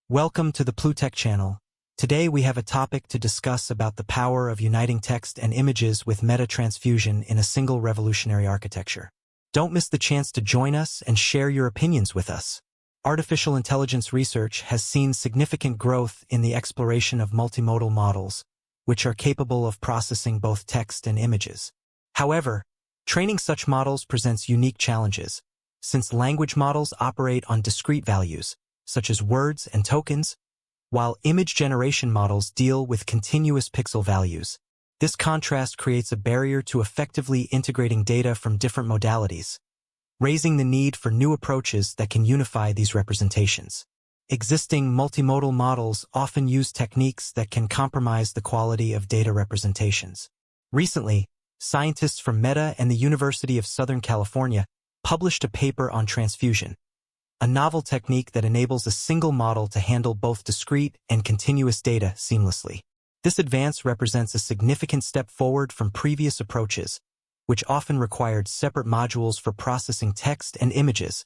Welcome to the PluTech channel. Today we have a topic to discuss about the power of uniting text and images with Meta Transfusion in a single revolutionary architecture. Don't miss the chance to join us and share your opinions with us. Artificial intelligence research has seen significant growth in the exploration of multimodal models, which are capable of processing both text and images. However, training such models presents unique challenges, since language models operate on discrete values, such as words and tokens, while image generation models deal with continuous pixel values. This contrast creates a barrier to effectively integrating data from different modalities, raising the need for new approaches that can unify these representations. Existing multimodal models often use techniques that can compromise the quality of data representations. Recently, scientists from Meta and the University of Southern California published a paper on transfusion, a novel technique that enables a single model to handle both discrete and continuous data seamlessly. This advance represents a significant step forward from previous approaches, which often required separate modules for processing text and images,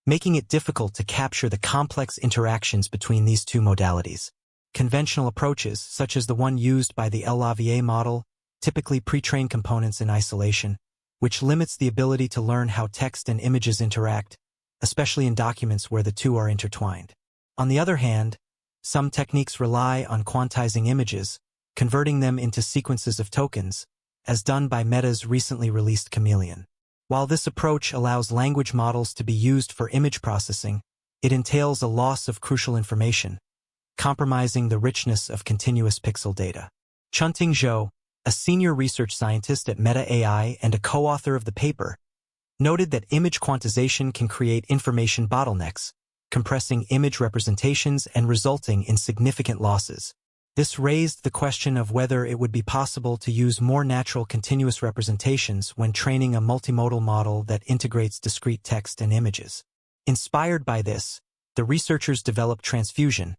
making it difficult to capture the complex interactions between these two modalities. Conventional approaches, such as the one used by the LLaVIA model, typically pre-train components in isolation, which limits the ability to learn how text and images interact, especially in documents where the two are intertwined. On the other hand, some techniques rely on quantizing images, converting them into sequences of tokens, as done by Meta's recently released Chameleon. While this approach allows language models to be used for image processing, it entails a loss of crucial information, compromising the richness of continuous pixel data. Chunting Zhou, a senior research scientist at Meta AI and a co-author of the paper, noted that image quantization can create information bottlenecks, compressing image representations and resulting in significant losses. This raised the question of whether it would be possible to use more natural continuous representations when training a multimodal model that integrates discrete text and images. Inspired by this, the researchers developed Transfusion,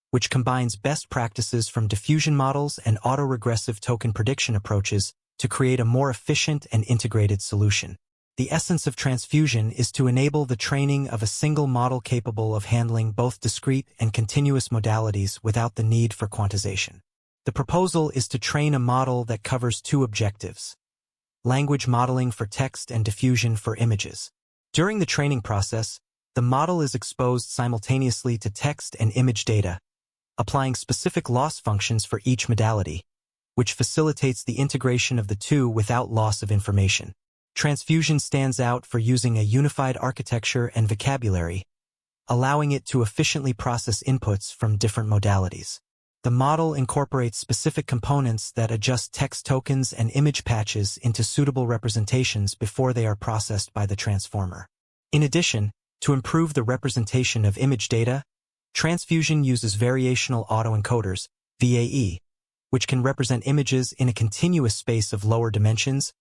which combines best practices from diffusion models and autoregressive token prediction approaches to create a more efficient and integrated solution. The essence of transfusion is to enable the training of a single model capable of handling both discrete and continuous modalities without the need for quantization. The proposal is to train a model that covers two objectives: language modeling for text and diffusion for images. During the training process, the model is exposed simultaneously to text and image data, applying specific loss functions for each modality, which facilitates the integration of the two without loss of information. Transfusion stands out for using a unified architecture and vocabulary, allowing it to efficiently process inputs from different modalities. The model incorporates specific components that adjust text tokens and image patches into suitable representations before they are processed by the transformer. In addition, to improve the representation of image data, Transfusion uses variational autoencoders, VAE, which can represent images in a continuous space of lower dimensions,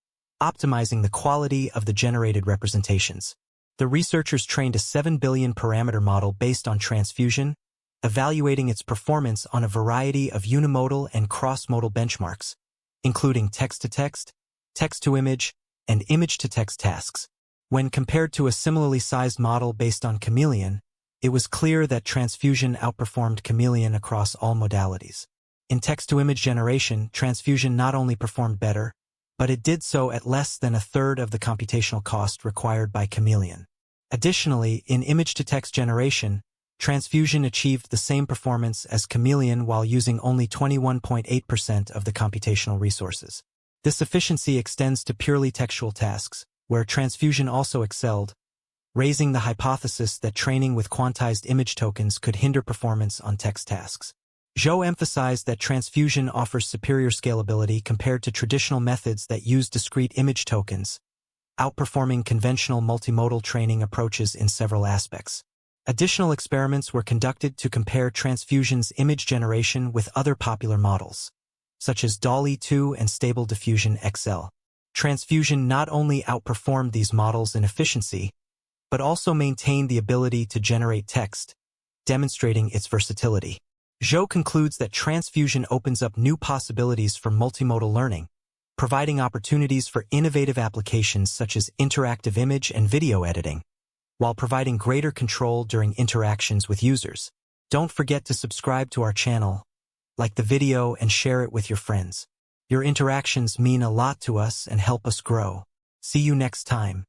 optimizing the quality of the generated representations. The researchers trained a 7 billion parameter model based on transfusion, evaluating its performance on a variety of unimodal and cross-modal benchmarks, including text-to-text, text-to-image, and image-to-text tasks. When compared to a similarly sized model based on Chameleon, it was clear that transfusion outperformed Chameleon across all modalities. In text-to-image generation, transfusion not only performed better, but it did so at less than a third of the computational cost required by Chameleon. Additionally, in image-to-text generation, Transfusion achieved the same performance as Chameleon while using only 21.8% of the computational resources. This efficiency extends to purely textual tasks, where Transfusion also excelled, raising the hypothesis that training with quantized image tokens could hinder performance on text tasks. Zhou emphasized that transfusion offers superior scalability compared to traditional methods that use discrete image tokens, outperforming conventional multimodal training approaches in several aspects. Additional experiments were conducted to compare transfusion's image generation with other popular models, such as DALL-E 2 and Stable Diffusion XL. Transfusion not only outperformed these models in efficiency, but also maintained the ability to generate text, demonstrating its versatility. Zhou concludes that transfusion opens up new possibilities for multimodal learning, providing opportunities for innovative applications such as interactive image and video editing, while providing greater control during interactions with users. Don't forget to subscribe to our channel, like the video and share it with your friends. Your interactions mean a lot to us and help us grow. See you next time.